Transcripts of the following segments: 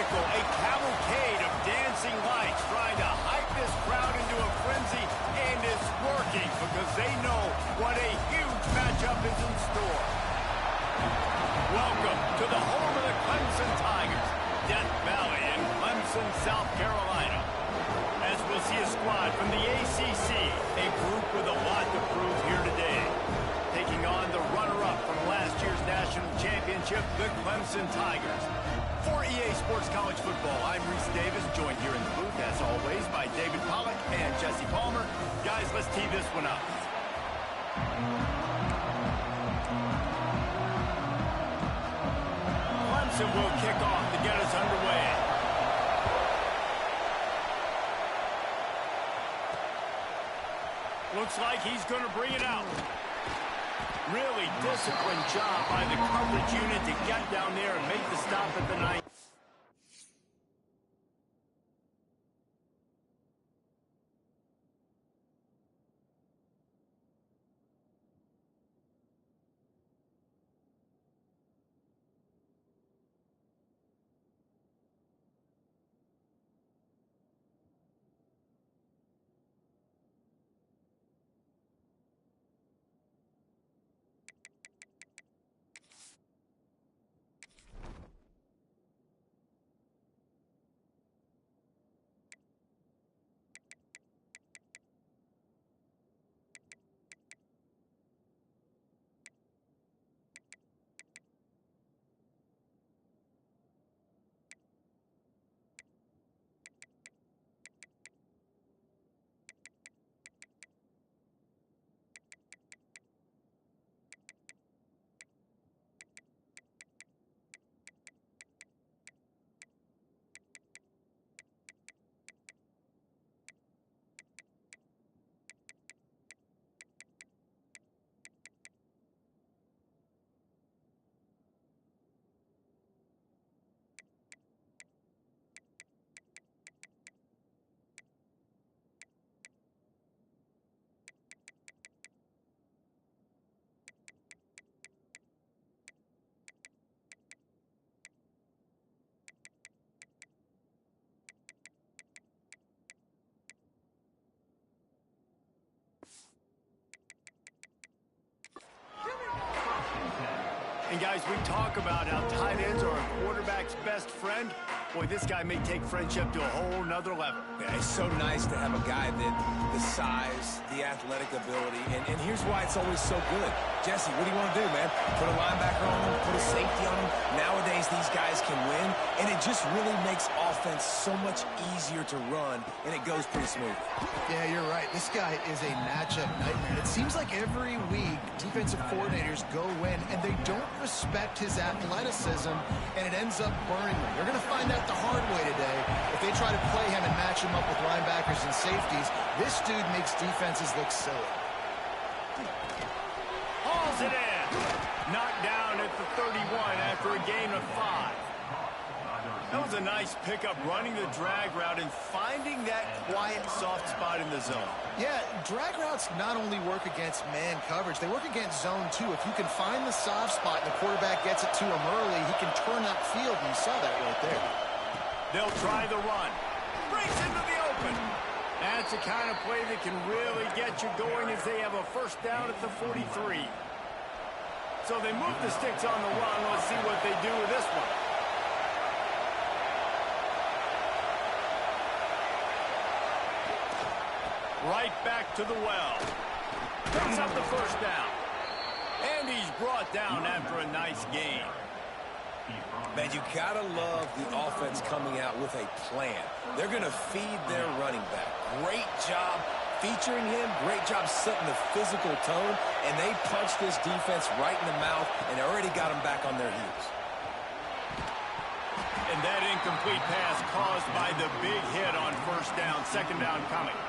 spectacle, a cavalcade of dancing lights trying to hype this crowd into a frenzy, and it's working because they know what a huge matchup is in store. Welcome to the home of the Clemson Tigers, Death Valley in Clemson, South Carolina. As we'll see a squad from the ACC, a group with a lot to prove here today. Taking on the runner-up from last year's national championship, the Clemson Tigers. For EA Sports College Football, I'm Reese Davis, joined here in the booth, as always, by David Pollack and Jesse Palmer. Guys, let's tee this one up. Clemson will kick off to get us underway. Looks like he's going to bring it out. Really disciplined job by the coverage unit to get down there and make the stop at the 9. And guys, we talk about how tight ends are a quarterback's best friend. Boy, this guy may take friendship to a whole nother level. Yeah, it's so nice to have a guy that the size, the athletic ability, and here's why it's always so good. Jesse, what do you want to do, man? Put a linebacker on him, put a safety on him. Nowadays, these guys can win, and it just really makes offense so much easier to run, and it goes pretty smooth. Yeah, you're right. This guy is a matchup nightmare. It seems like every week, defensive coordinators go in, and they don't respect his athleticism, and it ends up burning them. You're going to find out the hard way today. If they try to play him and match him up with linebackers and safeties, this dude makes defenses look silly. Hauls it in. Knocked down at the 31 after a gain of 5. That was a nice pickup, running the drag route and finding that quiet, soft spot in the zone. Yeah, drag routes not only work against man coverage, they work against zone too. If you can find the soft spot and the quarterback gets it to him early, he can turn upfield, and you saw that right there. They'll try the run. Breaks into the open. That's the kind of play that can really get you going as they have a first down at the 43. So they move the sticks on the run. Let's see what they do with this one. Right back to the well. Picks up the first down. And he's brought down after a nice gain. Man, you gotta love the offense coming out with a plan. They're gonna feed their running back. Great job featuring him. Great job setting the physical tone. And they punched this defense right in the mouth and already got them back on their heels. And that incomplete pass caused by the big hit on first down. Second down coming.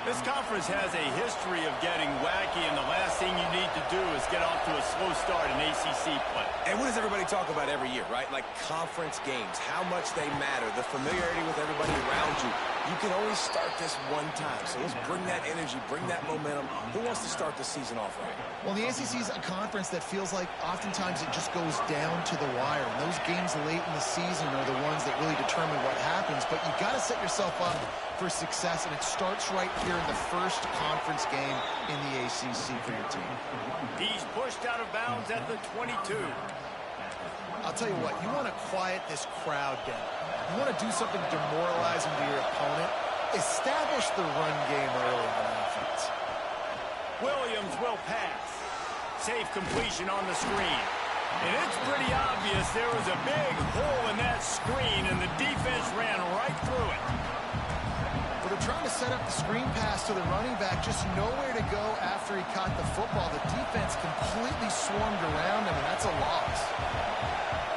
This conference has a history of getting wacky, and the last thing you need to do is get off to a slow start in ACC play. And what does everybody talk about every year, right? Like conference games, how much they matter, the familiarity with everybody around you. You can only start this one time, so let's bring that energy, bring that momentum. Who wants to start the season off right? Well, the ACC is a conference that feels like oftentimes it just goes down to the wire. And those games late in the season are the ones that really determine what happens. But you've got to set yourself up for success, and it starts right here in the first conference game in the ACC for your team. He's pushed out of bounds at the 22. I'll tell you what, you want to quiet this crowd down. You want to do something demoralizing to your opponent. Establish the run game early on offense. Williams will pass. Safe completion on the screen. And it's pretty obvious there was a big hole in that screen, and the defense ran right through it. Well, they're trying to set up the screen pass to the running back, just nowhere to go after he caught the football. The defense completely swarmed around him, and that's a loss.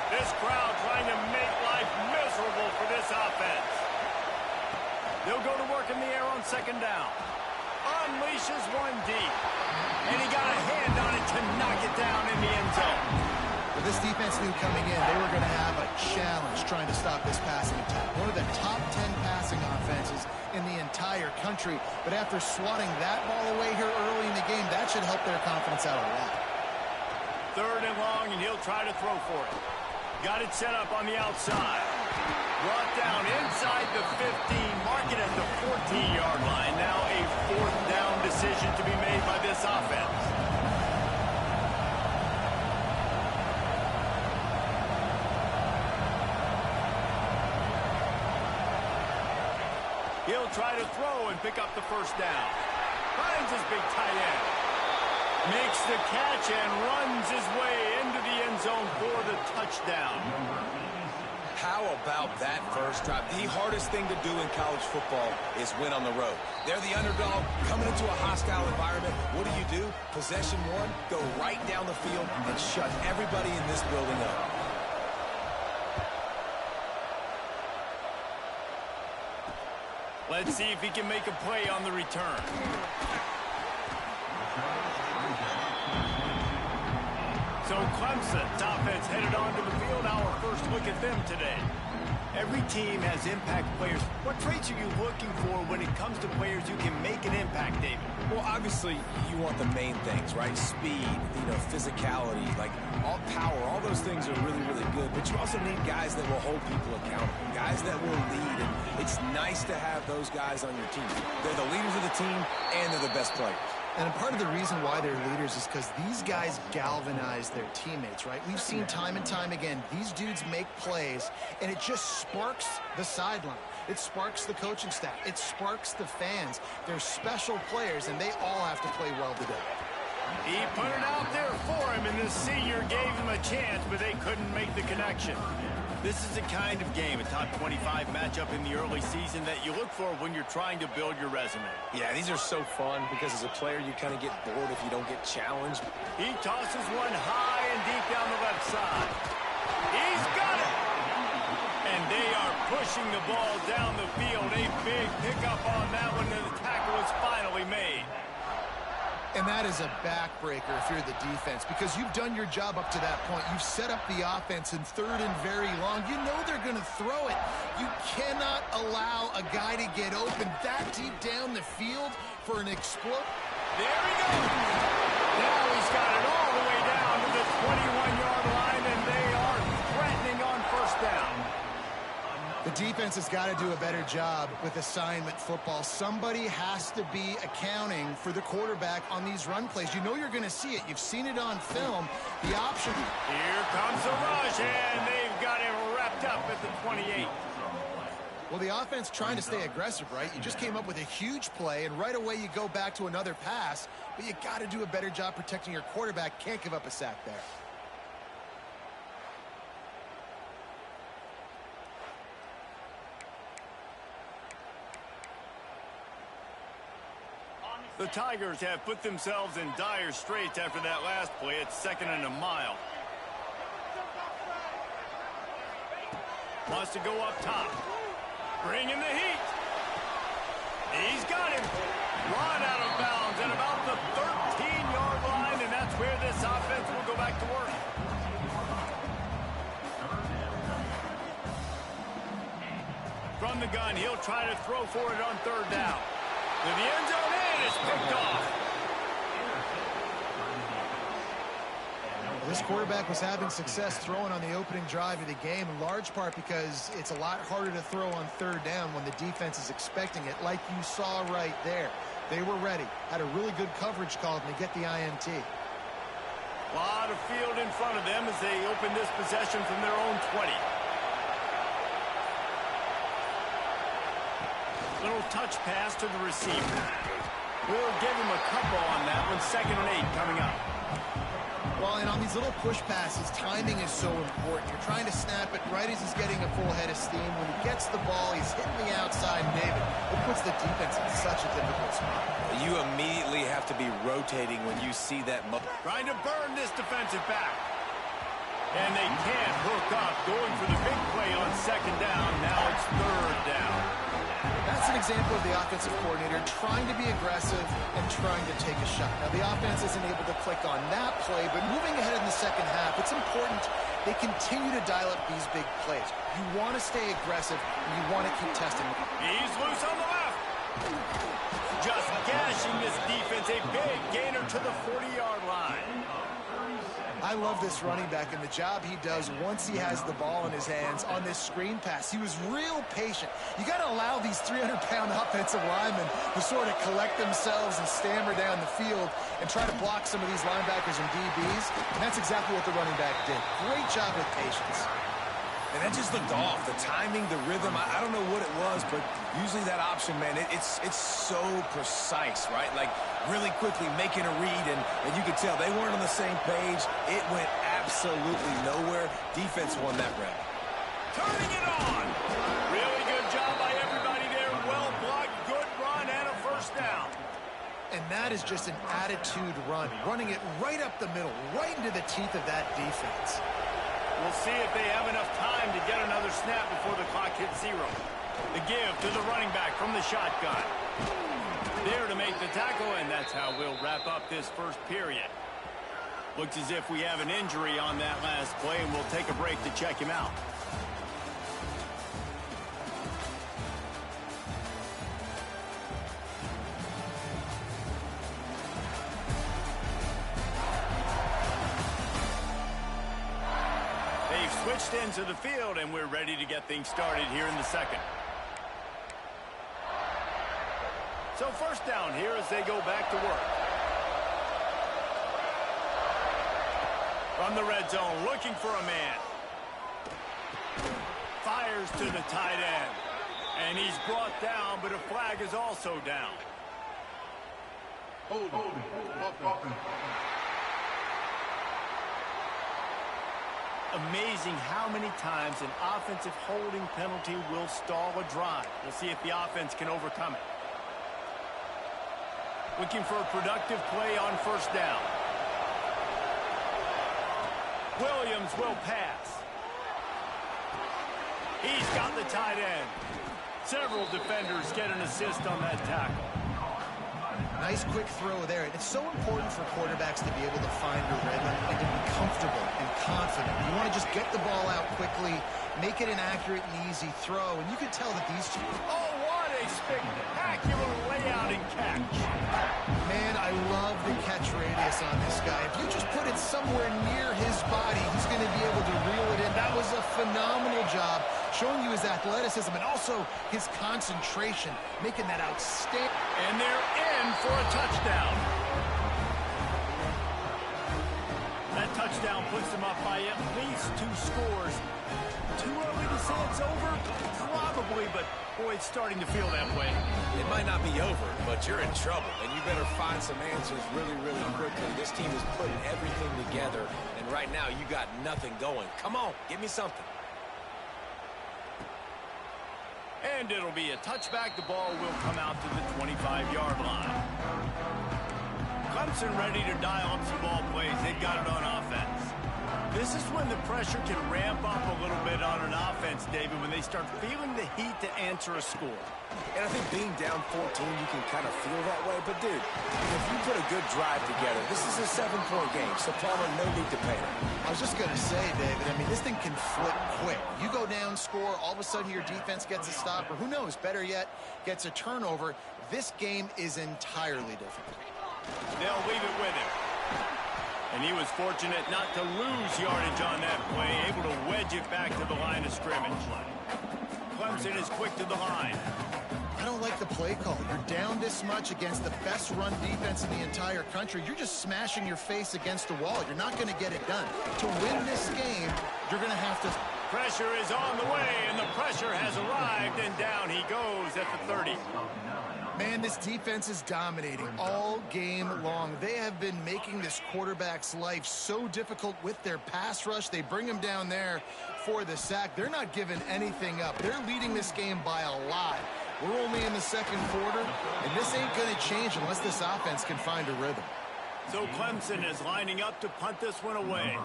This crowd trying to make life miserable for this offense. They'll go to work in the air on second down. Unleashes one deep. And he got a hand on it to knock it down in the end zone. But this defense knew coming in they were going to have a challenge trying to stop this passing attack. One of the top 10 passing offenses in the entire country. But after swatting that ball away here early in the game, that should help their confidence out a lot. Third and long, and he'll try to throw for it. Got it set up on the outside. Brought down inside the 15, mark it at the 14-yard line. Now a fourth down decision to be made by this offense. He'll try to throw and pick up the first down. Finds his big tight end. Makes the catch and runs his way into the end zone for the touchdown. How about that first drive? The hardest thing to do in college football is win on the road. They're the underdog coming into a hostile environment. What do? Possession one, go right down the field and shut everybody in this building up. Let's see if he can make a play on the return. So Clemson's offense headed onto the field. Our first look at them today. Every team has impact players. What traits are you looking for when it comes to players who can make an impact, David? Well, obviously, you want the main things, right? Speed, physicality, like all power, all those things are really, really good. But you also need guys that will hold people accountable, guys that will lead. And it's nice to have those guys on your team. They're the leaders of the team, and they're the best players. And part of the reason why they're leaders is because these guys galvanize their teammates, right? We've seen time and time again, these dudes make plays, and it just sparks the sideline. It sparks the coaching staff. It sparks the fans. They're special players, and they all have to play well today. He put it out there for him, and the senior gave him a chance, but they couldn't make the connection. This is the kind of game, a top 25 matchup in the early season that you look for when you're trying to build your resume. Yeah, these are so fun because as a player, you kind of get bored if you don't get challenged. He tosses one high and deep down the left side. He's got it! And they are pushing the ball down the field. A big pickup on that one, and the tackle is finally made. And that is a backbreaker if you're the defense, because you've done your job up to that point. You've set up the offense in third and very long. You know they're going to throw it. You cannot allow a guy to get open that deep down the field for an explosion. There he goes. Now he's got it all the way down to the 21-yard line, and they are threatening on first down. The defense has got to do a better job with assignment football. Somebody has to be accounting for the quarterback on these run plays. You know you're going to see it. You've seen it on film. The option. Here comes the rush, and they've got him wrapped up at the 28. Well, the offense trying to stay aggressive, right? You just came up with a huge play, and right away you go back to another pass, but you got to do a better job protecting your quarterback. Can't give up a sack there. The Tigers have put themselves in dire straits after that last play. It's 2nd and a mile. Wants to go up top. Bring in the heat. He's got him. Run out of bounds at about the 13-yard line, and that's where this offense will go back to work. From the gun, he'll try to throw for it on third down. To the end zone, and it's picked off. This quarterback was having success throwing on the opening drive of the game, in large part because it's a lot harder to throw on third down when the defense is expecting it, like you saw right there. They were ready, had a really good coverage call to get the INT. A lot of field in front of them as they open this possession from their own 20. Little touch pass to the receiver. We'll give him a couple on that one. 2nd and 8 coming up. Well, and on these little push passes, timing is so important. You're trying to snap it right as he's getting a full head of steam. When he gets the ball, he's hitting the outside, David. It puts the defense in such a difficult spot. You immediately have to be rotating when you see that. Trying to burn this defensive back. And they can't hook up. Going for the big play on 2nd down. Now it's 3rd down. That's an example of the offensive coordinator trying to be aggressive and trying to take a shot. Now, the offense isn't able to click on that play, but moving ahead in the second half, it's important they continue to dial up these big plays. You want to stay aggressive, and you want to keep testing. He's loose on the left. Just gashing this defense. A big gainer to the 40-yard line. I love this running back and the job he does once he has the ball in his hands on this screen pass. He was real patient. You got to allow these 300-pound offensive linemen to sort of collect themselves and stammer down the field and try to block some of these linebackers and DBs. And that's exactly what the running back did. Great job with patience. And that just looked off. The timing, the rhythm, I don't know what it was, but usually that option, man, it's so precise, right? Like, really quickly making a read, and you could tell they weren't on the same page. It went absolutely nowhere. Defense won that rep. Turning it on. Really good job by everybody there. Well blocked, good run, and a 1st down. And that is just an attitude run, running it right up the middle, right into the teeth of that defense. We'll see if they have enough time to get another snap before the clock hits 0. The give to the running back from the shotgun. There to make the tackle, and that's how we'll wrap up this first period. Looks as if we have an injury on that last play, and we'll take a break to check him out. They've switched into the field, and we're ready to get things started here in the second. So 1st down here as they go back to work. From the red zone, looking for a man. Fires to the tight end. And he's brought down, but a flag is also down. Amazing how many times an offensive holding penalty will stall a drive. We'll see if the offense can overcome it. Looking for a productive play on 1st down. Williams will pass. He's got the tight end. Several defenders get an assist on that tackle. Nice quick throw there. And it's so important for quarterbacks to be able to find a rhythm and to be comfortable and confident. You want to just get the ball out quickly, make it an accurate and easy throw. And you can tell that these two... Oh, what a spectacular layout and catch. Man, I love the catch radius on this guy. If you just put it somewhere near his body, he's going to be able to reel it in. That was a phenomenal job, showing you his athleticism and also his concentration, making that outstanding. And they're in for a touchdown. That touchdown puts them up by at least 2 scores. Too early to say it's over? Probably, but boy, it's starting to feel that way. It might not be over, but you're in trouble, and you better find some answers really, really quickly. This team is putting everything together, and right now you got nothing going. Come on, give me something. And it'll be a touchback. The ball will come out to the 25-yard line. Clemson ready to dial up some ball plays. They've got it on offense. This is when the pressure can ramp up a little bit on an offense, David, when they start feeling the heat to answer a score. And I think being down 14, you can kind of feel that way. But, dude, if you put a good drive together, this is a 7-point game, so Palmer, no need to panic. I was just going to say, David, I mean, this thing can flip quick. You go down, score, all of a sudden your defense gets a stop, or who knows, better yet, gets a turnover. This game is entirely different. They'll leave it with him. And he was fortunate not to lose yardage on that play, able to wedge it back to the line of scrimmage. Clemson is quick to the line. I don't like the play call. You're down this much against the best run defense in the entire country. You're just smashing your face against the wall. You're not going to get it done. To win this game, you're going to have to... Pressure is on the way, and the pressure has arrived, and down he goes at the 30. Man, this defense is dominating all game long. They have been making this quarterback's life so difficult with their pass rush. They bring him down there for the sack. They're not giving anything up. They're leading this game by a lot. We're only in the second quarter, and this ain't going to change unless this offense can find a rhythm. So Clemson is lining up to punt this one away.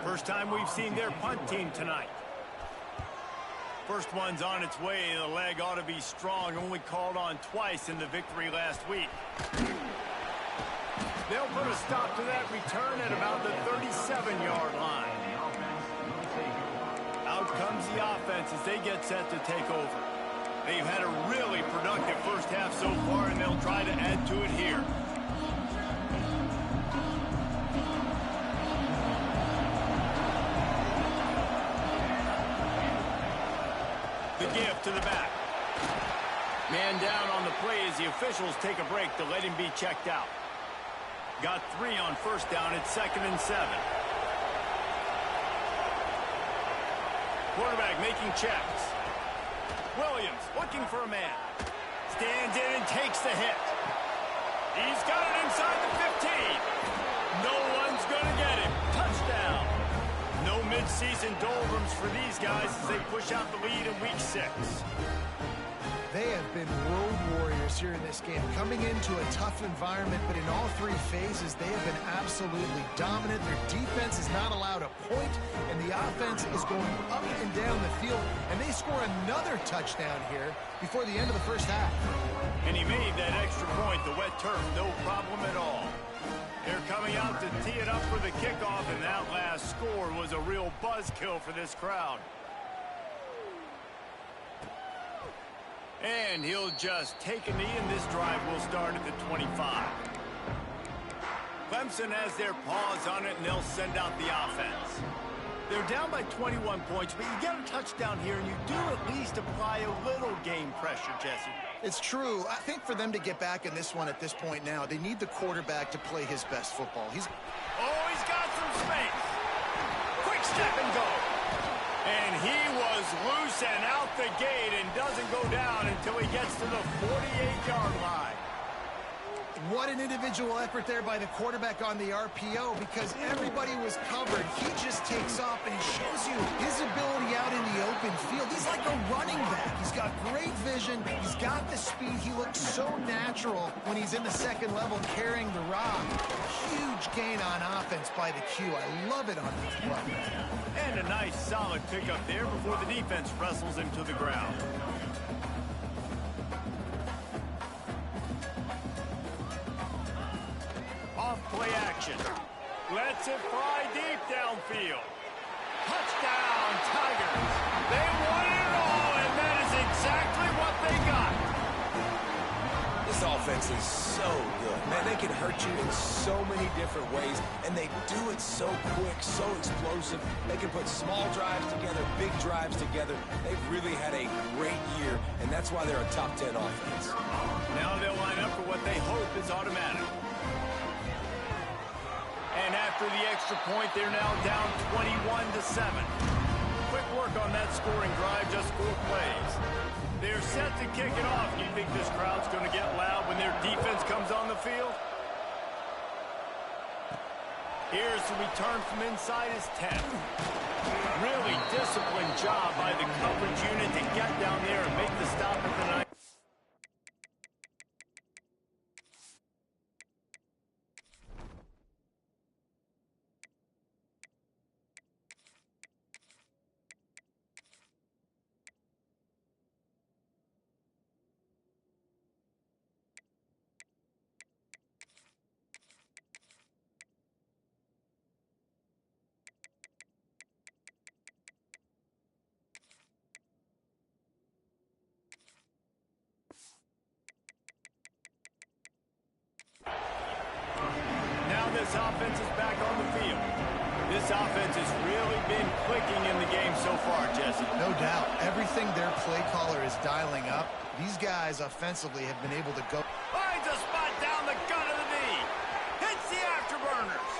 First time we've seen their punt team tonight. First one's on its way. The leg ought to be strong. Only called on twice in the victory last week. They'll put a stop to that return at about the 37-yard line. Out comes the offense as they get set to take over. They've had a really productive first half so far, and they'll try to add to it here. The give to the back. Man down on the play as the officials take a break to let him be checked out. Got 3 on first down. It's 2nd and 7. Quarterback making checks. Williams looking for a man. Stands in and takes the hit. He's got it inside the 15. No one's going to get him. Touchdown. No mid-season doldrums for these guys as they push out the lead in week 6. They have been road warriors here in this game, coming into a tough environment, but in all 3 phases, they have been absolutely dominant. Their defense is not allowed a point, and the offense is going up and down the field, and they score another touchdown here before the end of the first half. And he made that extra point, the wet turf, no problem at all. They're coming out to tee it up for the kickoff, and that last score was a real buzzkill for this crowd. And he'll just take a knee, and this drive will start at the 25. Clemson has their paws on it, and they'll send out the offense. They're down by 21 points, but you get a touchdown here, and you do at least apply a little game pressure, Jesse. It's true. I think for them to get back in this one at this point now, they need the quarterback to play his best football. He's got some space. Quick step and go. And he was loose and out the gate and doesn't go down until he gets to the 48-yard line. What an individual effort there by the quarterback on the RPO, because everybody was covered. He just takes off, and he shows you his ability out in the open field. He's like a running back. He's got great vision. He's got the speed. He looks so natural when he's in the second level carrying the rock. Huge gain on offense by the Q. I love it on this play. And a nice solid pickup there before the defense wrestles him to the ground. Off-play action. Lets it fly deep downfield. Touchdown, Tigers. They won it all, and that is exactly what they got. This offense is so good. Man, they can hurt you in so many different ways, and they do it so quick, so explosive. They can put small drives together, big drives together. They've really had a great year, and that's why they're a top 10 offense. Now they'll line up for what they hope is automatic. And after the extra point, they're now down 21-7. Quick work on that scoring drive, just 4 plays. They're set to kick it off. Do you think this crowd's going to get loud when their defense comes on the field? Here's the return from inside his 10. Really disciplined job by the coverage unit to get down there and make the stop at the 9. this offense is back on the field. This offense has really been clicking in the game so far, Jesse. No doubt. Everything their play caller is dialing up, these guys offensively have been able to go. Finds a spot down the gut of the knee. Hits the afterburners.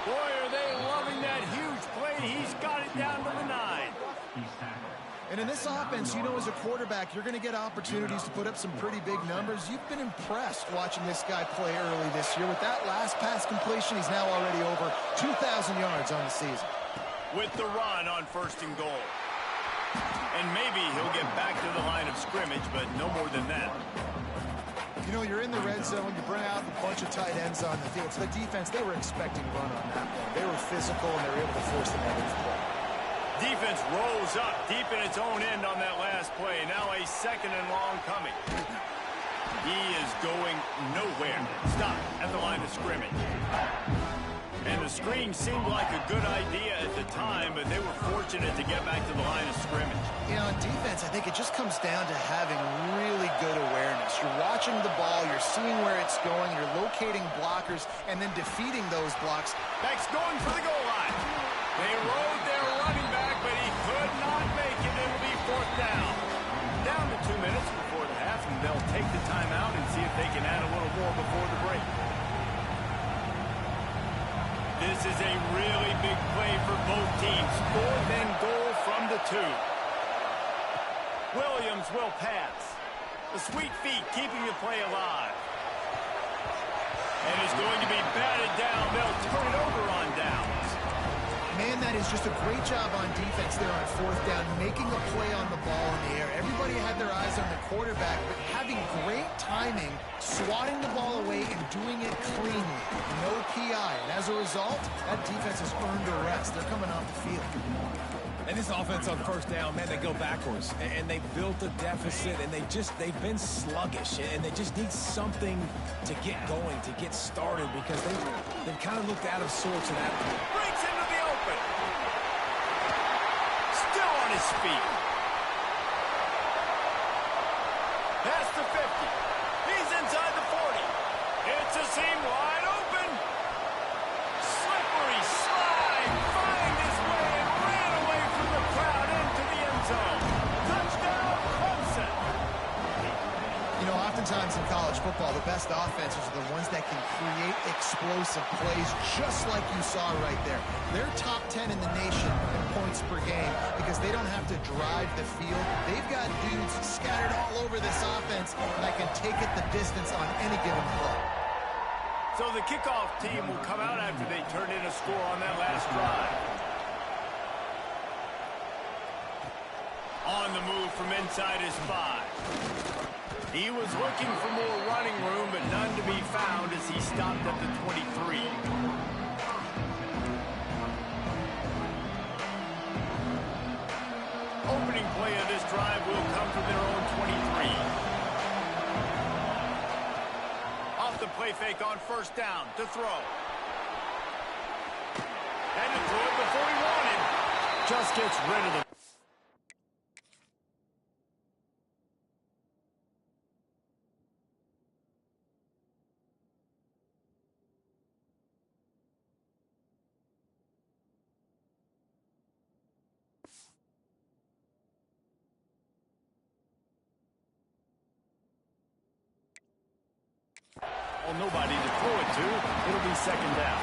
Boy, are they loving that huge play. He's got it down to the 9. And in this offense, you know, as a quarterback, you're going to get opportunities to put up some pretty big numbers. You've been impressed watching this guy play early this year. With that last pass completion, he's now already over 2,000 yards on the season. With the run on 1st and goal. And maybe he'll get back to the line of scrimmage, but no more than that. You know, you're in the red zone, you bring out a bunch of tight ends on the field. So the defense, they were expecting run on that one. They were physical, and they were able to force the negative play. Defense rolls up deep in its own end on that last play. Now a 2nd and long coming. He is going nowhere. Stop at the line of scrimmage. And the screen seemed like a good idea at the time, but they were fortunate to get back to the line of scrimmage. Yeah, on defense, I think it just comes down to having really good awareness. You're watching the ball, you're seeing where it's going, you're locating blockers, and then defeating those blocks. Back's going for the goal line. They rode their running back, but he could not make it. It'll be 4th down. Down to 2 minutes before the half, and they'll take the timeout and see if they can add a little more before the break. This is a really big play for both teams. 4th and goal from the 2. Williams will pass. The sweet feet keeping the play alive. And it's going to be batted down. They'll turn it over on downs. Man, that is just a great job on defense there on 4th down, making a play on the ball in the air. Everybody had their eyes on the quarterback, but having great timing, swatting the ball away and doing it cleanly. No PI. And as a result, that defense has earned a rest. They're coming off the field. And this offense on 1st down, man, they go backwards. And they built a deficit, and they've been sluggish. And they just need something to get going, to get started, because they've kind of looked out of sorts in that. Breaks into the open. Still on his feet. Past the 50. He's inside the 40. It's a seam wide open. Slippery slide. Find his way and ran away from the crowd into the end zone. Touchdown, Clemson. You know, oftentimes in college football, the best offenses are the ones that can create explosive plays, just like you saw right there. They're top 10 in the nation in points per game because they don't have to drive the field. They've got dudes scattered all over this offense that can take it the distance on any given play. So the kickoff team will come out after they turn in a score on that last drive. On the move from inside his 5. He was looking for more running room, but none to be found as he stopped at the 23. Opening play of this drive will come from their own 23. Off the play fake on 1st down to throw. And to throw it before he wanted. Just gets rid of the nobody to throw it to. It'll be 2nd down.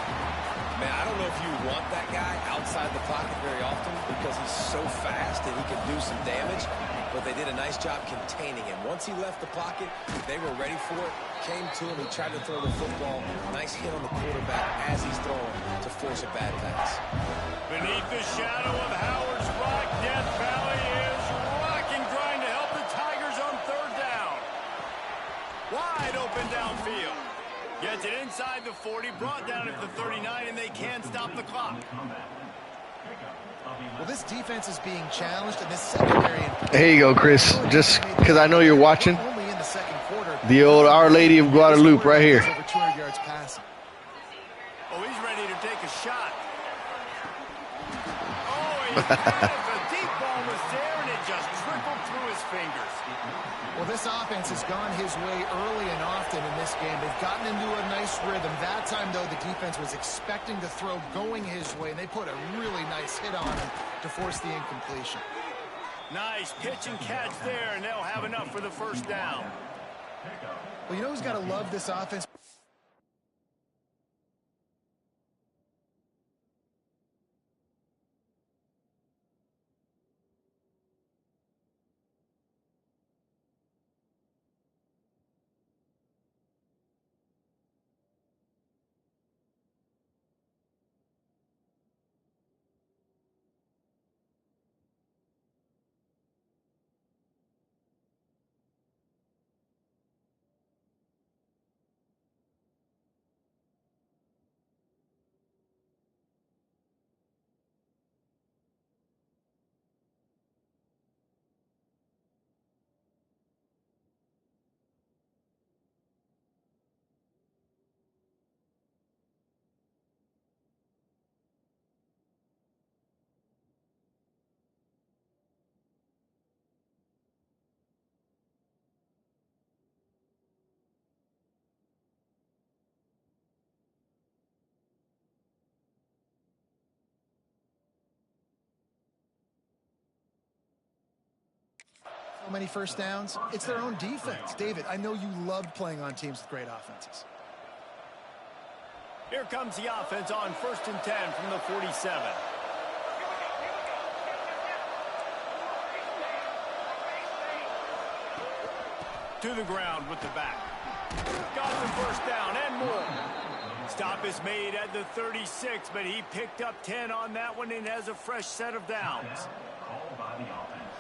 Man, I don't know if you want that guy outside the pocket very often because he's so fast and he can do some damage, but they did a nice job containing him. Once he left the pocket, they were ready for it, came to him, he tried to throw the football. Nice hit on the quarterback as he's throwing to force a bad pass. Beneath the shadow of Howard's Rock, Death Valley is rocking, trying to help the Tigers on 3rd down. Wide open downfield. Gets it inside the 40, brought down at the 39, and they can't stop the clock. Well, this defense is being challenged, and this secondary. Here you go, Chris. Just because I know you're watching. Only in the 2nd quarter. The old Our Lady of Guadalupe right here. Over 200 yards passing. Oh, he's ready to take a shot. Oh, he had it. The deep ball was there, and it just trickled through his fingers. Well, this offense has gone his way early and often in this game. They've gotten into a nice rhythm. That time, though, the defense was expecting the throw going his way, and they put a really nice hit on him to force the incompletion. Nice pitch and catch there, and they'll have enough for the first down. Well, you know who's got to love this offense? So many first downs. It's their own defense. David, I know you loved playing on teams with great offenses. Here comes the offense on 1st and 10 from the 47. To the ground with the back. Got the first down and more. Stop is made at the 36, but he picked up 10 on that one and has a fresh set of downs.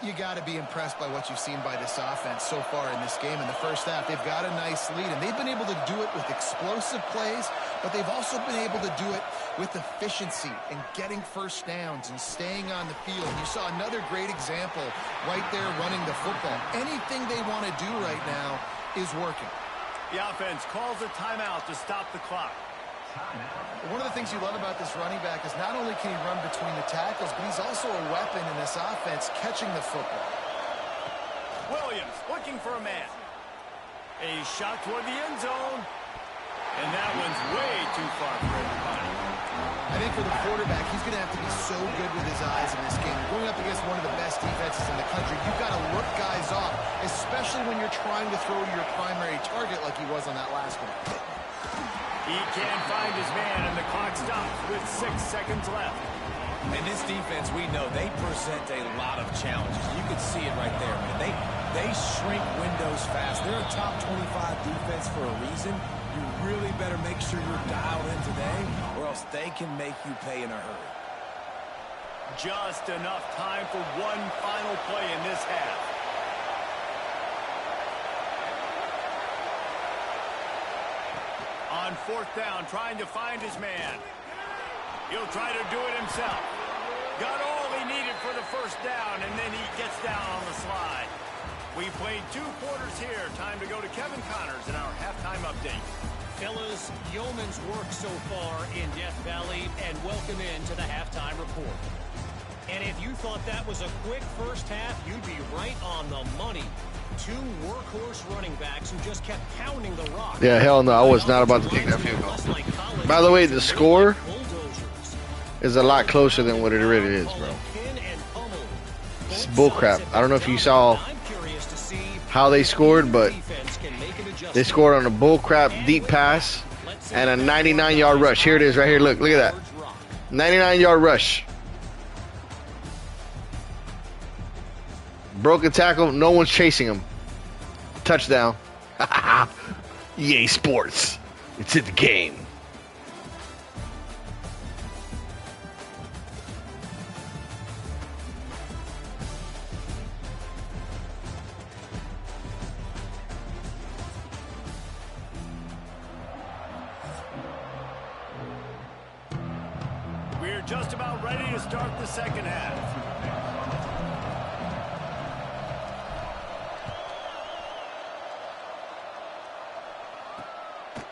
You got to be impressed by what you've seen by this offense so far in this game. In the first half, they've got a nice lead, and they've been able to do it with explosive plays, but they've also been able to do it with efficiency and getting first downs and staying on the field. You saw another great example right there running the football. Anything they want to do right now is working. The offense calls a timeout to stop the clock. One of the things you love about this running back is not only can he run between the tackles, but he's also a weapon in this offense catching the football. Williams looking for a man. A shot toward the end zone. And that one's way too far for everybody. I think for the quarterback, he's going to have to be so good with his eyes in this game. Going up against one of the best defenses in the country, you've got to look guys off, especially when you're trying to throw to your primary target like he was on that last one. He can't find his man, and the clock stops with 6 seconds left. And this defense, we know, they present a lot of challenges. You can see it right there, man. They shrink windows fast. They're a top 25 defense for a reason. You really better make sure you're dialed in today, or else they can make you pay in a hurry. Just enough time for one final play in this half. On 4th down, trying to find his man. He'll try to do it himself. Got all he needed for the first down, and then he gets down on the slide. We played 2 quarters here. Time to go to Kevin Connors in our halftime update. Fellas, yeoman's work so far in Death Valley, and welcome into the halftime report. And if you thought that was a quick first half, you'd be right on the money. 2 workhorse running backs who just kept pounding the rock. Yeah, hell no, I was not about to kick that field goal. By the way, the score is a lot closer than what it really is, bro. It's bullcrap. I don't know if you saw how they scored, but they scored on a bullcrap deep pass and a 99-yard rush. Here it is right here. Look at that. 99-yard rush. Broken tackle. No one's chasing him. Touchdown. EA Sports. It's in the game. We're just about ready to start the second half.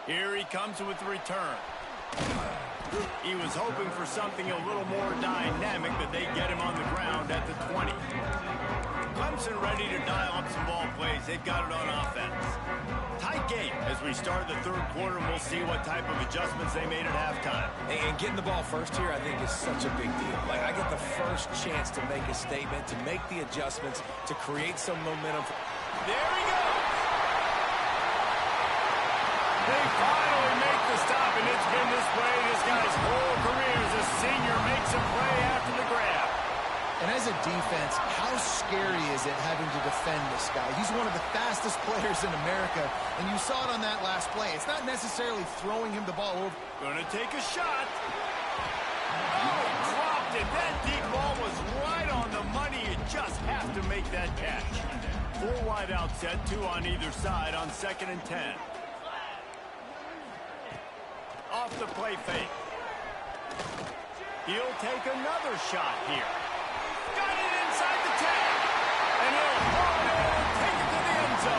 Here he comes with the return. He was hoping for something a little more dynamic, but they get him on the ground at the 20. Clemson ready to dial up some ball plays. They've got it on offense. Tight game as we start the third quarter, and we'll see what type of adjustments they made at halftime. And getting the ball first here, I think, is such a big deal. Like, I get the first chance to make a statement, to make the adjustments, to create some momentum. There he goes. They finally make the stop, and it's been this way this guy's whole career as a senior makes a play after the grab. And as a defense, how scary is it having to defend this guy? He's one of the fastest players in America, and you saw it on that last play. It's not necessarily throwing him the ball over. Gonna take a shot. Oh, dropped it. That deep ball was right on the money. You just have to make that catch. 4 wide out set, 2 on either side on 2nd and 10. Off the play fake. He'll take another shot here. Got it inside the 10. And he'll hold it and take it to the end zone.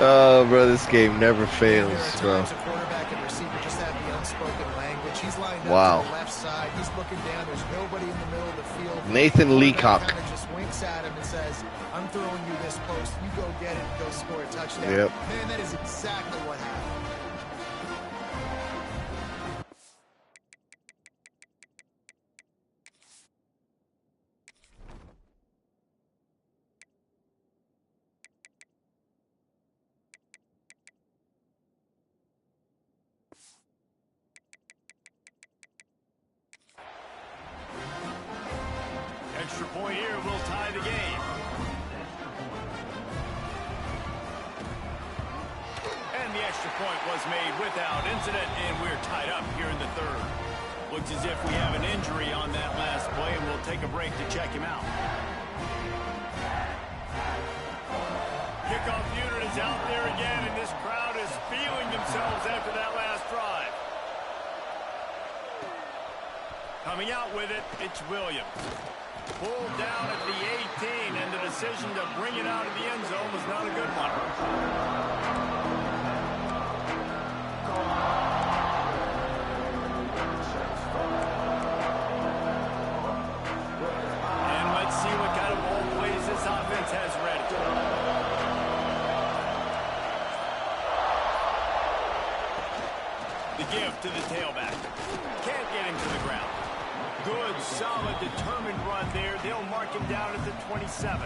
Oh, bro, this game never fails, bro. A quarterback and receiver just have the unspoken language. He's lined Wow. up to the left side. He's looking down. There's nobody in the middle of the field. Nathan Leacock. Kind of just winks at him and says, I'm throwing you this post. You go get it and go score a touchdown. Yep. Man, that is exactly what happened. Extra point here will tie the game. And the extra point was made without incident, and we're tied up here in the third. Looks as if we have an injury on that last play, and we'll take a break to check him out. Kickoff unit is out there again, and this crowd is feeling themselves after that last drive. Coming out with it, it's Williams. Pulled down at the 18, and the decision to bring it out of the end zone was not a good one. And let's see what kind of ball plays this offense has ready. The give to the tailback. Can't get him to the ground. Good, solid, determined run there. They'll mark him down at the 27.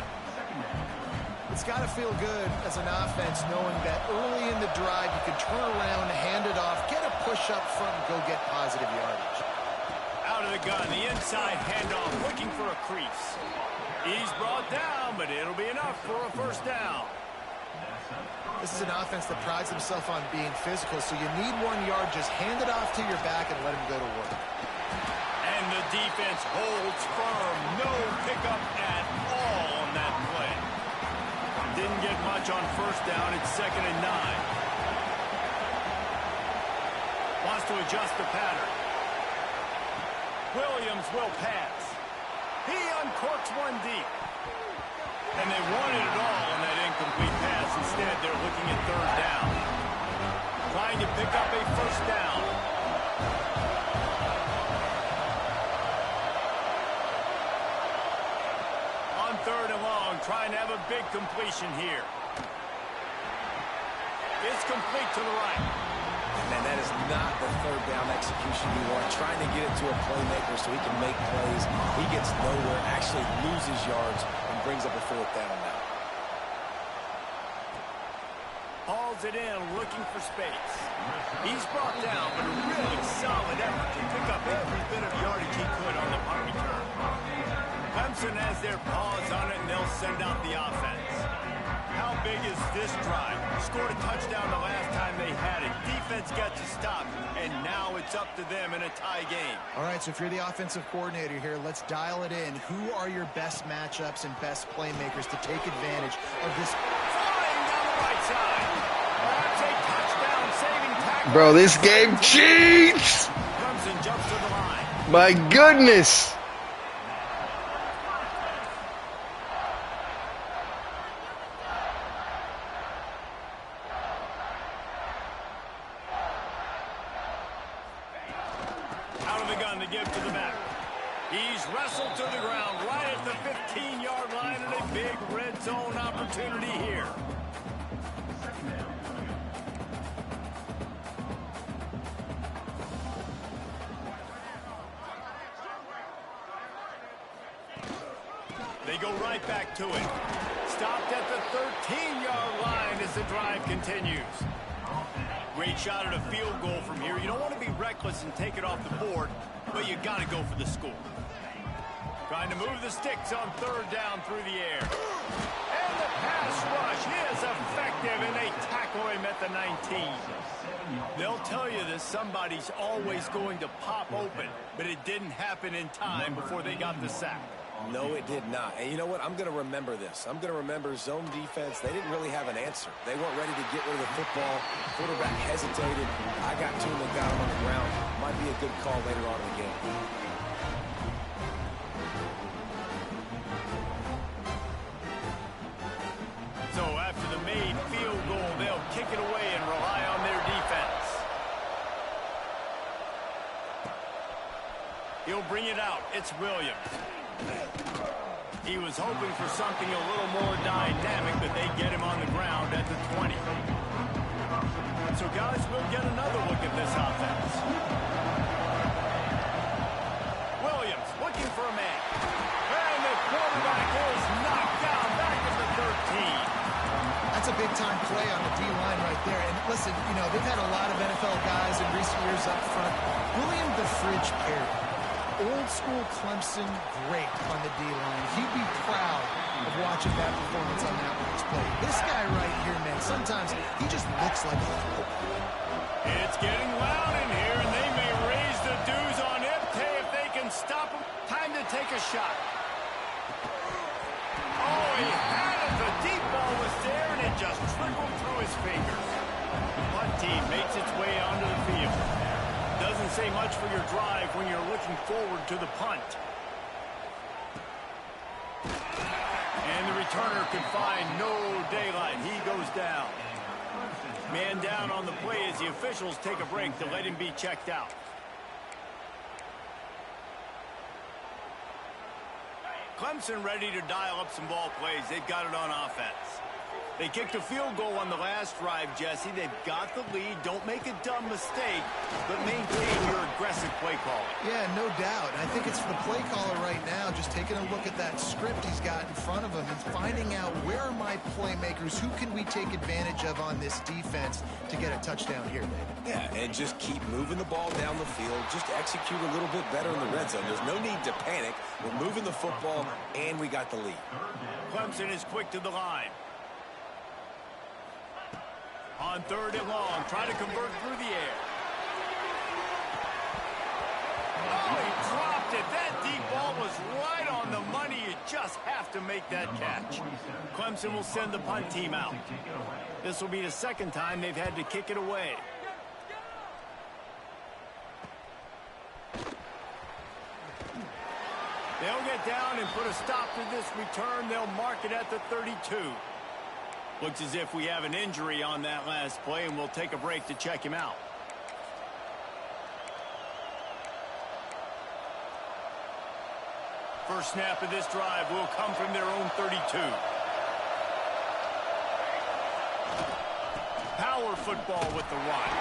It's got to feel good as an offense knowing that early in the drive you can turn around, hand it off, get a push up front, and go get positive yardage. Out of the gun, the inside handoff, looking for a crease. He's brought down, but it'll be enough for a first down. This is an offense that prides himself on being physical, so you need 1 yard, just hand it off to your back and let him go to work. And the defense holds firm. No pickup at all on that play. Didn't get much on first down. It's 2nd and 9. Wants to adjust the pattern. Williams will pass. He uncorks one deep. And they wanted it all on that incomplete pass. Instead, they're looking at 3rd down. Trying to pick up a first down. On 3rd and long, trying to have a big completion here. It's complete to the right. Man, that is not the 3rd down execution you want. Trying to get it to a playmaker so he can make plays. He gets nowhere, actually loses yards, and brings up a 4th down now. Hauls it in, looking for space. He's brought down, but a really solid effort to pick up every bit of yardage he could on the punt return. Clemson has their paws on it, and they'll send out the offense. How big is this drive? Scored a touchdown the last time they had it. Defense gets a stop, and now it's up to them in a tie game. All right, so if you're the offensive coordinator here, let's dial it in. Who are your best matchups and best playmakers to take advantage of this? Flying down the right side. That's a touchdown-saving tackle. Bro, this game cheats! Clemson jumps to the line. My goodness! Out of the gun to give to the back. He's wrestled to the ground right at the 15. opportunity here. They go right back to it. Stopped at the 13-yard line as the drive continues. Great shot at a field goal from here. You don't want to be reckless and take it off the board, but you got to go for the score. Trying to move the sticks on third down through the air. And the pass rush is effective, and they tackle him at the 19. They'll tell you that somebody's always going to pop open, but it didn't happen in time before they got the sack. No, it did not. And you know what? I'm going to remember this. I'm going to remember zone defense. They didn't really have an answer. They weren't ready to get rid of the football. Quarterback hesitated. I got to him and got him on the ground. Might be a good call later on in the game. So after the made field goal, they'll kick it away and rely on their defense. He'll bring it out. It's Williams. He was hoping for something a little more dynamic, but they get him on the ground at the 20. So, guys, we'll get another look at this offense. Williams looking for a man. And the quarterback is knocked down back at the 13. That's a big-time play on the D-line right there. And listen, you know, they've had a lot of NFL guys in recent years up front. William the Fridge Perry, old-school Clemson great on the D-line. He'd be proud of watching that performance on that last play. This guy right here, man, sometimes he just looks like a fool. It's getting loud in here, and they may raise the dues on Ipte if they can stop him. Time to take a shot. Oh, he had it. The deep ball was there, and it just trickled through his fingers. Punt team makes its way onto the field. Doesn't say much for your drive when you're looking forward to the punt. And the returner can find no daylight. He goes down. Man down on the play as the officials take a break to let him be checked out. Clemson ready to dial up some ball plays. They've got it on offense. They kicked a field goal on the last drive, Jesse. They've got the lead. Don't make a dumb mistake, but maintain your aggressive play calling. Yeah, no doubt. I think it's the play caller right now just taking a look at that script he's got in front of him and finding out where are my playmakers, who can we take advantage of on this defense to get a touchdown here, David. Yeah, and just keep moving the ball down the field. Just execute a little bit better in the red zone. There's no need to panic. We're moving the football, and we got the lead. Clemson is quick to the line. On third and long, try to convert through the air. Oh, he dropped it. That deep ball was right on the money. You just have to make that catch. Clemson will send the punt team out. This will be the second time they've had to kick it away. They'll get down and put a stop to this return. They'll mark it at the 32. Looks as if we have an injury on that last play, and we'll take a break to check him out. First snap of this drive will come from their own 32. Power football with the run.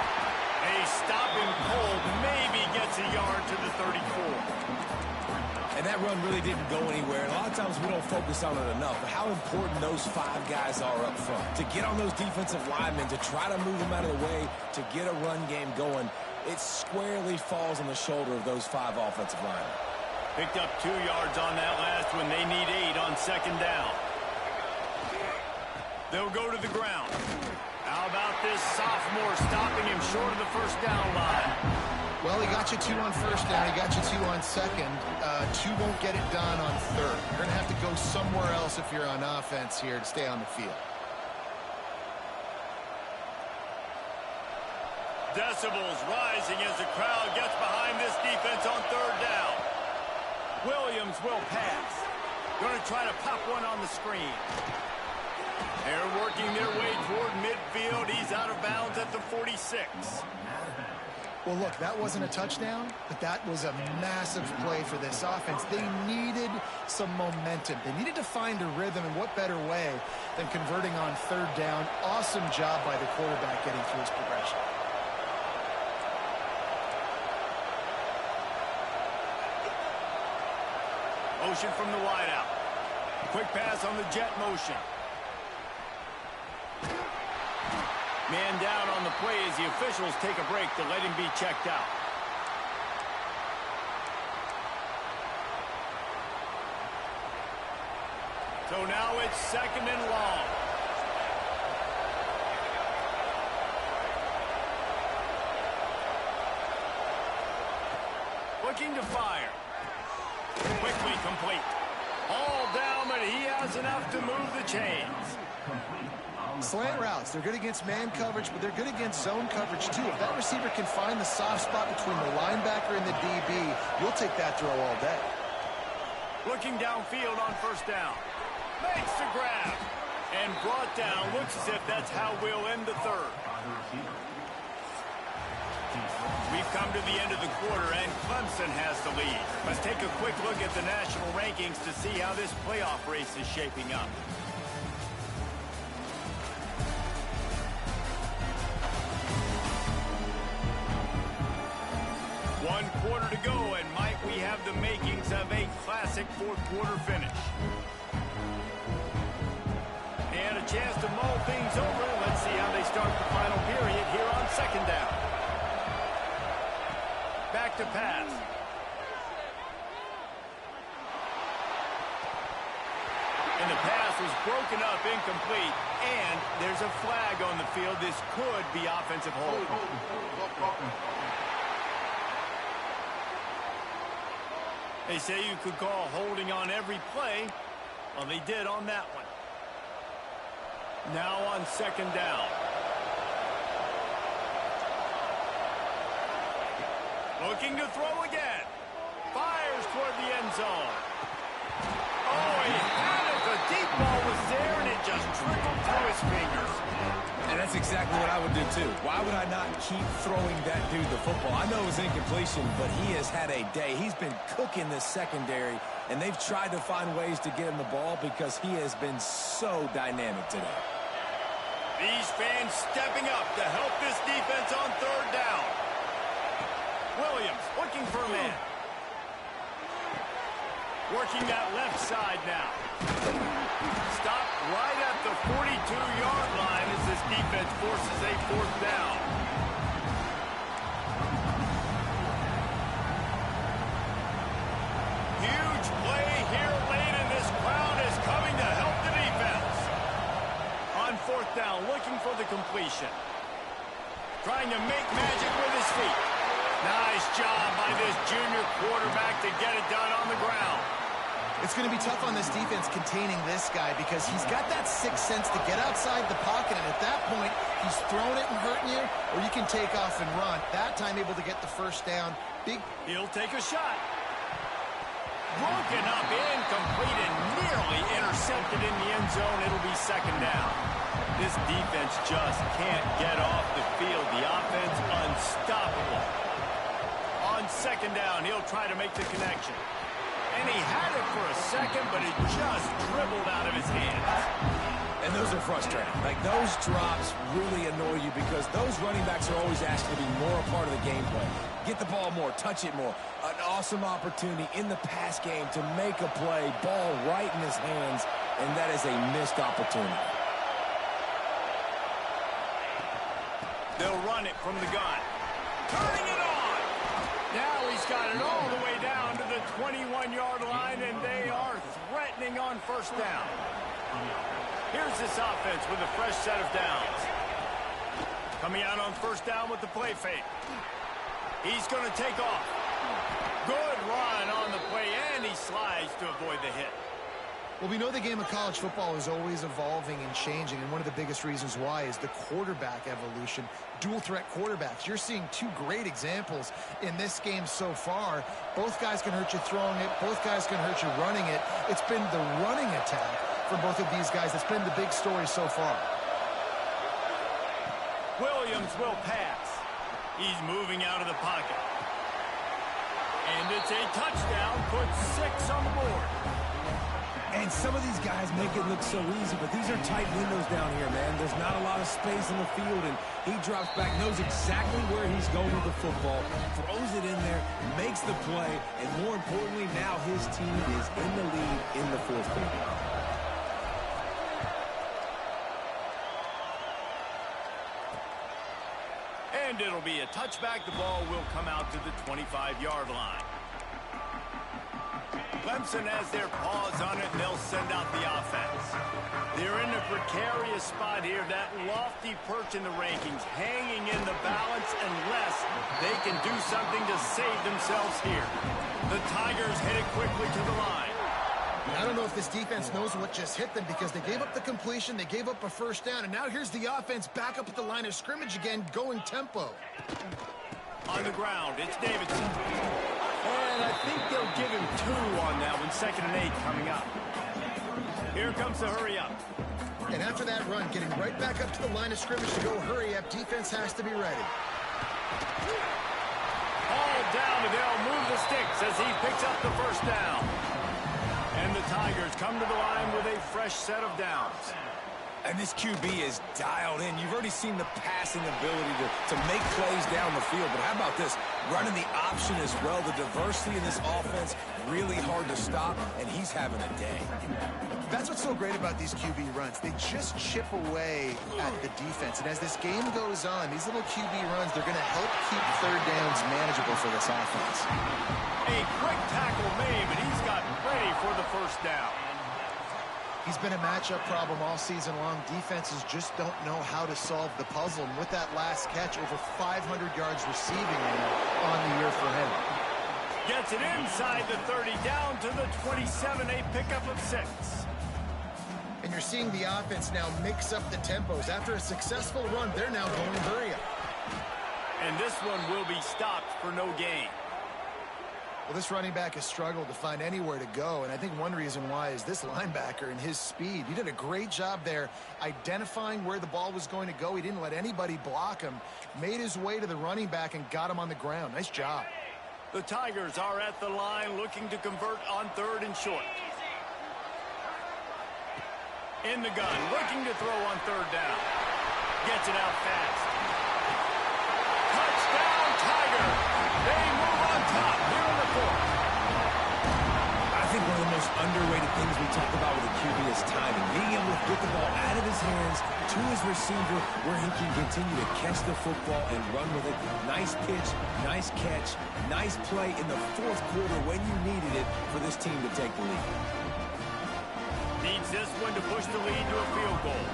A stop him cold, maybe gets a yard to the 34. And that run really didn't go anywhere. And a lot of times we don't focus on it enough. But how important those five guys are up front. To get on those defensive linemen, to try to move them out of the way, to get a run game going, it squarely falls on the shoulder of those five offensive linemen. Picked up 2 yards on that last one. They need 8 on second down. They'll go to the ground. How about this sophomore stopping him short of the first down line? Well, he got you 2 on first down. He got you 2 on second. 2 won't get it done on third. You're going to have to go somewhere else if you're on offense here to stay on the field. Decibels rising as the crowd gets behind this defense on third down. Williams will pass. Going to try to pop one on the screen. They're working their way toward midfield. He's out of bounds at the 46. Well, look, that wasn't a touchdown, but that was a massive play for this offense. They needed some momentum. They needed to find a rhythm, and what better way than converting on third down. Awesome job by the quarterback getting through his progression. Motion from the wideout. Quick pass on the jet motion. Man down on the play as the officials take a break to let him be checked out. So now it's 2nd and long. Looking to fire. Quickly complete. All down, but he has enough to move the chains. Slant routes, they're good against man coverage, but they're good against zone coverage too. If that receiver can find the soft spot between the linebacker and the DB, you'll take that throw all day. Looking downfield on 1st down. Makes the grab. And brought down. Looks as if that's how we'll end the 3rd. We've come to the end of the quarter, and Clemson has the lead. Let's take a quick look at the national rankings to see how this playoff race is shaping up. One quarter to go, and might we have the makings of a classic 4th quarter finish. And a chance to mull things over. Let's see how they start the final period here on 2nd down. Back to pass. And the pass was broken up, incomplete. And there's a flag on the field. This could be offensive hold. They say you could call holding on every play. Well, they did on that one. Now on 2nd down. Looking to throw again. Fires toward the end zone. Oh, he had it. The deep ball was there, and it just trickled through his fingers. And that's exactly what I would do, too. Why would I not keep throwing that dude the football? I know it was incompletion, but he has had a day. He's been cooking this secondary, and they've tried to find ways to get him the ball because he has been so dynamic today. These fans stepping up to help this defense on 3rd down. Williams looking for a man. Working that left side now. Stop right at the 42-yard line as this defense forces a 4th down. Huge play here late, and this crowd is coming to help the defense. On 4th down, looking for the completion. Trying to make magic with his feet. Nice job by this junior quarterback to get it done on the ground. It's going to be tough on this defense containing this guy because he's got that sixth sense to get outside the pocket, and at that point, he's throwing it and hurting you, or you can take off and run. That time able to get the 1st down. He'll take a shot. Broken up, incomplete, and nearly intercepted in the end zone. It'll be 2nd down. This defense just can't get off the field. The offense unstoppable. On 2nd down, he'll try to make the connection. And he had it for a second, but it just dribbled out of his hands. And those are frustrating. Like, those drops really annoy you because those running backs are always asked to be more a part of the gameplay. Get the ball more, touch it more. An awesome opportunity in the pass game to make a play, ball right in his hands, and that is a missed opportunity. They'll run it from the gun. Turning it on. Now he's got it all the way down to the 21-yard line, and they are threatening on 1st down. Here's this offense with a fresh set of downs. Coming out on 1st down with the play fake. He's going to take off. Good run on the play, and he slides to avoid the hit. Well, we know the game of college football is always evolving and changing, and one of the biggest reasons why is the quarterback evolution. Dual threat quarterbacks. You're seeing two great examples in this game so far. Both guys can hurt you throwing it. Both guys can hurt you running it. It's been the running attack for both of these guys that's been the big story so far. Williams will pass. He's moving out of the pocket. And it's a touchdown, puts 6 on the board. And some of these guys make it look so easy, but these are tight windows down here, man. There's not a lot of space in the field, and he drops back, knows exactly where he's going with the football, throws it in there, makes the play, and more importantly, now his team is in the lead in the fourth quarter. And it'll be a touchback. The ball will come out to the 25-yard line. Clemson has their paws on it, and they'll send out the offense. They're in a precarious spot here, that lofty perch in the rankings, hanging in the balance unless they can do something to save themselves here. The Tigers headed quickly to the line. I don't know if this defense knows what just hit them because they gave up the completion, they gave up a first down, and now here's the offense back up at the line of scrimmage again, going tempo. On the ground, it's Davidson. And I think they'll give him 2 on that one, 2nd and 8 coming up. Here comes the hurry up. And after that run, getting right back up to the line of scrimmage to go hurry up, defense has to be ready. All down, and they'll move the sticks as he picks up the first down. And the Tigers come to the line with a fresh set of downs. And this QB is dialed in. You've already seen the passing ability to make plays down the field. But how about this? Running the option as well. The diversity in this offense, really hard to stop, and he's having a day. That's what's so great about these QB runs. They just chip away at the defense. And as this game goes on, these little QB runs, they're going to help keep third downs manageable for this offense. A quick tackle made, but he's got ready for the first down. He's been a matchup problem all season long. Defenses just don't know how to solve the puzzle. And with that last catch, over 500 yards receiving on the year for him. Gets it inside the 30, down to the 27, a pickup of 6. And you're seeing the offense now mix up the tempos. After a successful run, they're now going hurry up. And this one will be stopped for no gain. Well, this running back has struggled to find anywhere to go, and I think one reason why is this linebacker and his speed. He did a great job there identifying where the ball was going to go. He didn't let anybody block him, made his way to the running back and got him on the ground. Nice job. The Tigers are at the line looking to convert on 3rd and short. In the gun, looking to throw on 3rd down. Gets it out fast. Touchdown, Tiger! They move on top here in the 4th. I think one of the most underrated things we talk about with a QB is timing. Being able to get the ball out of his hands to his receiver where he can continue to catch the football and run with it. Nice pitch, nice catch, nice play in the 4th quarter when you needed it for this team to take the lead. Needs this one to push the lead to a field goal.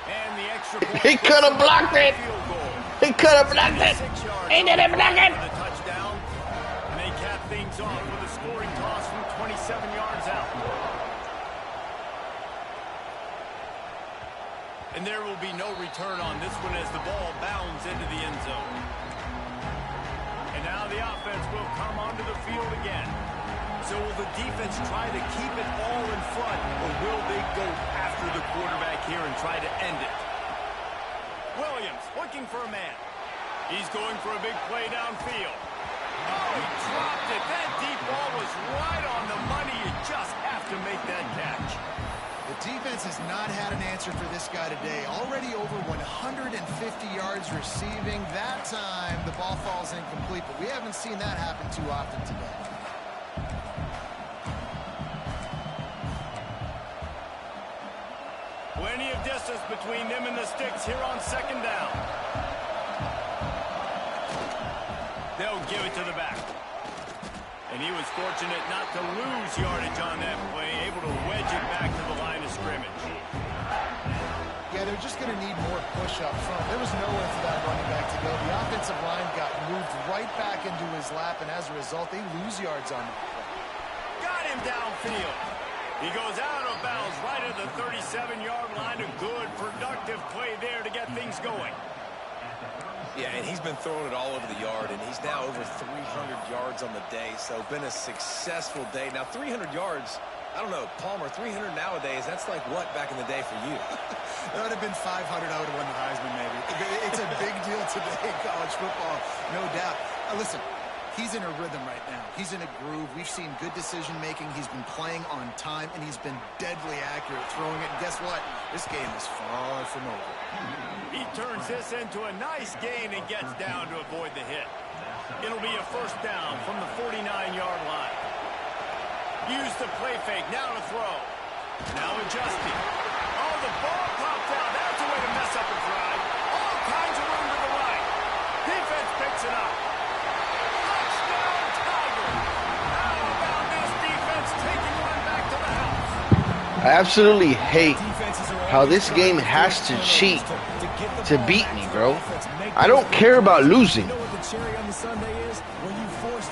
And the extra point. He could have blocked it. He could have blocked it. He didn't block it. The touchdown. And they cap things off with a scoring toss from 27 yards out. And there will be no return on this one as the ball bounds into the end zone. And now the offense will come onto the field again. So will the defense try to keep it all in front, or will they go after the quarterback here and try to end it? Williams looking for a man. He's going for a big play downfield. Oh, he dropped it. That deep ball was right on the money. You just have to make that catch. The defense has not had an answer for this guy today. Already over 150 yards receiving. That time, the ball falls incomplete, but we haven't seen that happen too often today. Plenty of distance between them and the sticks here on 2nd down. They'll give it to the back. And he was fortunate not to lose yardage on that play, able to wedge it back to the line of scrimmage. Yeah, they're just going to need more push up front. There was nowhere for that running back to go. The offensive line got moved right back into his lap, and as a result, they lose yards on that play. Got him downfield. He goes out of bounds right at the 37-yard line. A good, productive play there to get things going. Yeah, and he's been throwing it all over the yard, and he's now over 300 yards on the day, so been a successful day. Now, 300 yards I don't know, Palmer, 300 nowadays, that's like what back in the day for you? That would have been 500. I would have won the Heisman, maybe. It's a big deal today in college football, no doubt. Listen, he's in a rhythm right now. He's in a groove. We've seen good decision-making. He's been playing on time, and he's been deadly accurate throwing it. And guess what? This game is far from over. He turns this into a nice gain and gets down to avoid the hit. It'll be a first down from the 49-yard line. Use the play fake, now to throw. Now adjusting. Oh, the ball popped out. That's a way to mess up a drive. All kinds of room to the right. Defense picks it up. Touchdown, Tigers. How about this defense taking one back to the house? I absolutely hate how this game has to cheat to beat me, bro. I don't care about losing.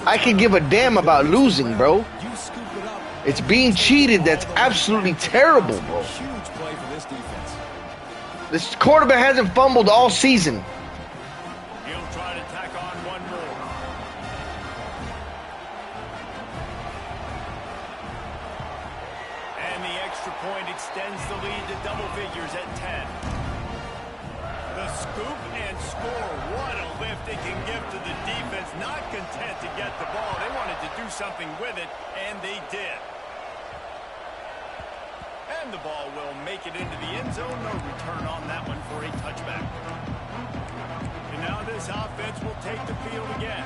I could give a damn about losing, bro. It's being cheated that's absolutely terrible, bro. Huge play for this defense. This quarterback hasn't fumbled all season. He'll try to tack on one more. And the extra point extends the lead to double figures at 10. The scoop and score. What a lift it can give to the defense. Not content to get the ball. They wanted to do something with it, and they did. And the ball will make it into the end zone. No return on that one for a touchback. And now this offense will take the field again.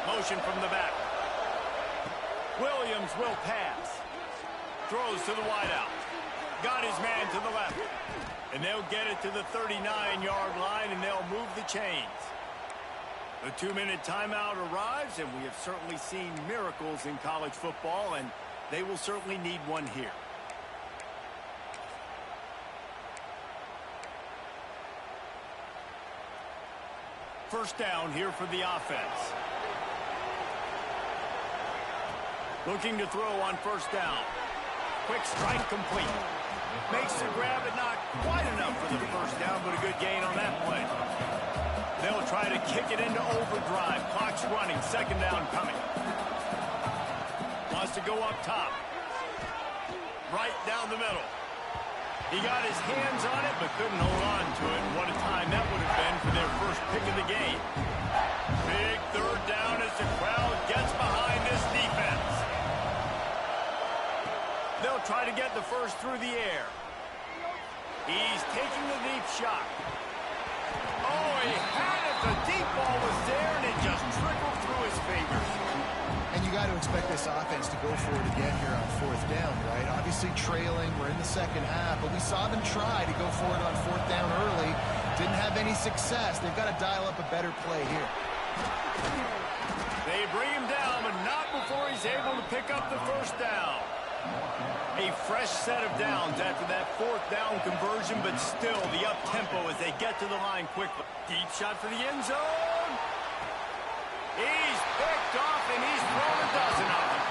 Motion from the back. Williams will pass. Throws to the wideout. Got his man to the left. And they'll get it to the 39-yard line, and they'll move the chains. The 2-minute timeout arrives, and we have certainly seen miracles in college football, and they will certainly need one here. First down here for the offense. Looking to throw on first down. Quick strike complete. Makes the grab, but not quite enough for the first down, but a good gain on that play. They'll try to kick it into overdrive. Clock's running. Second down coming. Wants to go up top. Right down the middle. He got his hands on it, but couldn't hold on to it. And what a time that would have been for their first pick of the game. Big third down as the crowd gets behind this defense. They'll try to get the first through the air. He's taking the deep shot. Oh, he had it. The deep ball was there, and it just trickled through his fingers. And you got to expect this offense to go for it again here on fourth down, right? Obviously trailing. We're in the second half, but we saw them try to go for it on fourth down early. Didn't have any success. They've got to dial up a better play here. They bring him down, but not before he's able to pick up the first down. A fresh set of downs after that fourth down conversion, but still the up-tempo as they get to the line quickly. Deep shot for the end zone. He's picked off, and he's thrown a dozen of them.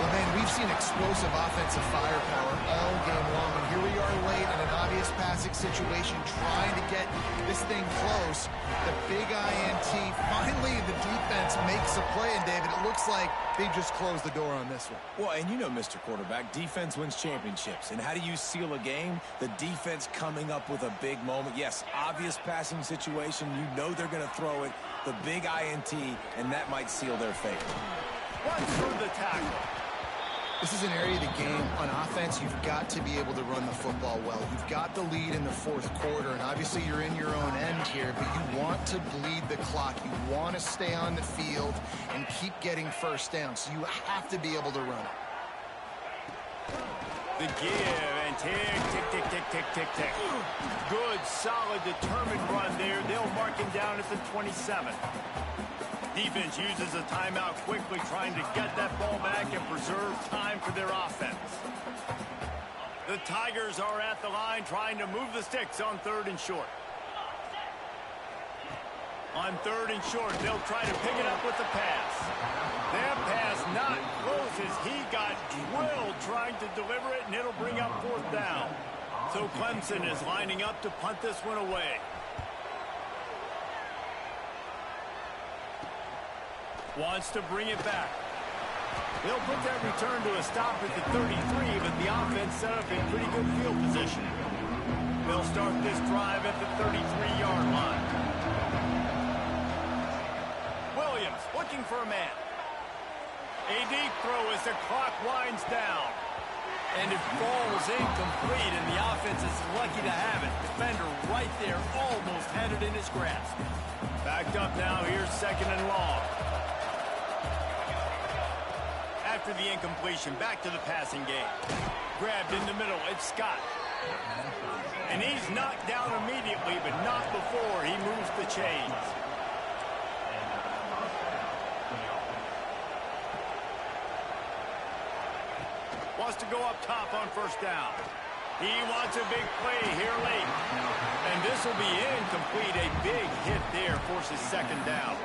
Well, man, we've seen explosive offensive firepower all game long, and here we are late in an obvious passing situation trying to get this thing close. The big INT, finally the defense makes a play, and David, it looks like they just closed the door on this one. Well, and you know, Mr. Quarterback, defense wins championships. And how do you seal a game? The defense coming up with a big moment. Yes, obvious passing situation. You know they're going to throw it. The big INT, and that might seal their fate. One through the tackle. This is an area of the game on offense you've got to be able to run the football well. You've got the lead in the fourth quarter, and obviously you're in your own end here, but you want to bleed the clock. You want to stay on the field and keep getting first down, so you have to be able to run it. The give and tick, tick, tick, tick, tick, tick, tick. Good, solid, determined run there. They'll mark him down at the 27. Defense uses a timeout quickly, trying to get that ball back and preserve time for their offense. The Tigers are at the line trying to move the sticks on third and short. On third and short, they'll try to pick it up with the pass. That pass not close as he got drilled trying to deliver it, and it'll bring up fourth down. So Clemson is lining up to punt this one away. Wants to bring it back. They'll put that return to a stop at the 33, but the offense set up in pretty good field position. They'll start this drive at the 33-yard line. Williams looking for a man. A deep throw as the clock winds down. And it falls incomplete, and the offense is lucky to have it. Defender right there, almost had it in his grasp. Backed up now, here's 2nd and long. After the incompletion, back to the passing game. Grabbed in the middle, it's Scott. And he's knocked down immediately, but not before he moves the chains. Wants to go up top on 1st down. He wants a big play here late. And this will be incomplete. A big hit there forces 2nd down.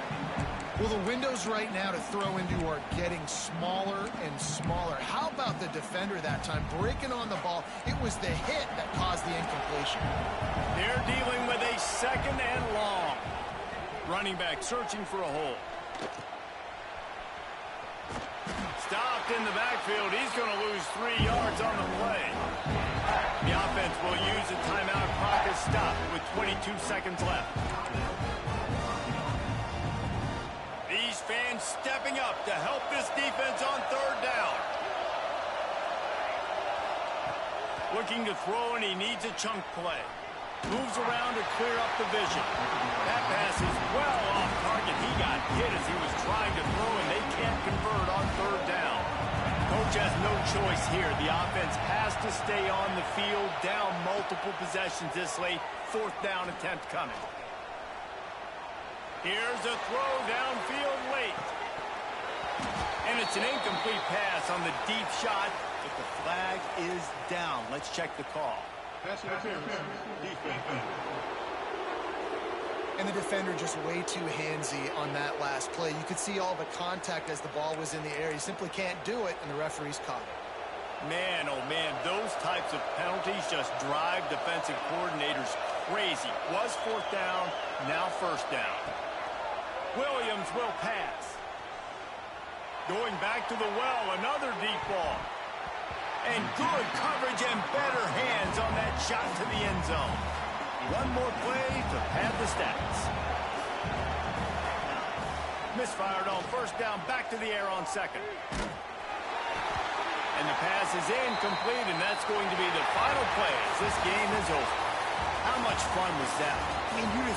Well, the windows right now to throw into are getting smaller and smaller. How about the defender that time breaking on the ball? It was the hit that caused the incompletion. They're dealing with a 2nd and long. Running back searching for a hole. Stopped in the backfield. He's going to lose 3 yards on the play. The offense will use a timeout. Clock is stopped with 22 seconds left. These fans stepping up to help this defense on 3rd down. Looking to throw, and he needs a chunk play. Moves around to clear up the vision. That pass is well off target. He got hit as he was trying to throw, and they can't convert on 3rd down. Coach has no choice here. The offense has to stay on the field, down multiple possessions this late. 4th down attempt coming. Here's a throw downfield late. And it's an incomplete pass on the deep shot, but the flag is down. Let's check the call. And the defender just way too handsy on that last play. You could see all the contact as the ball was in the air. He simply can't do it, and the referee's caught it. Man, oh man, those types of penalties just drive defensive coordinators crazy. Was 4th down, now 1st down. Williams will pass. Going back to the well, another deep ball. And good coverage and better hands on that shot to the end zone. One more play to pad the stats. Misfired on 1st down, back to the air on 2nd. And the pass is incomplete, and that's going to be the final play as this game is over. How much fun was that? I mean, you just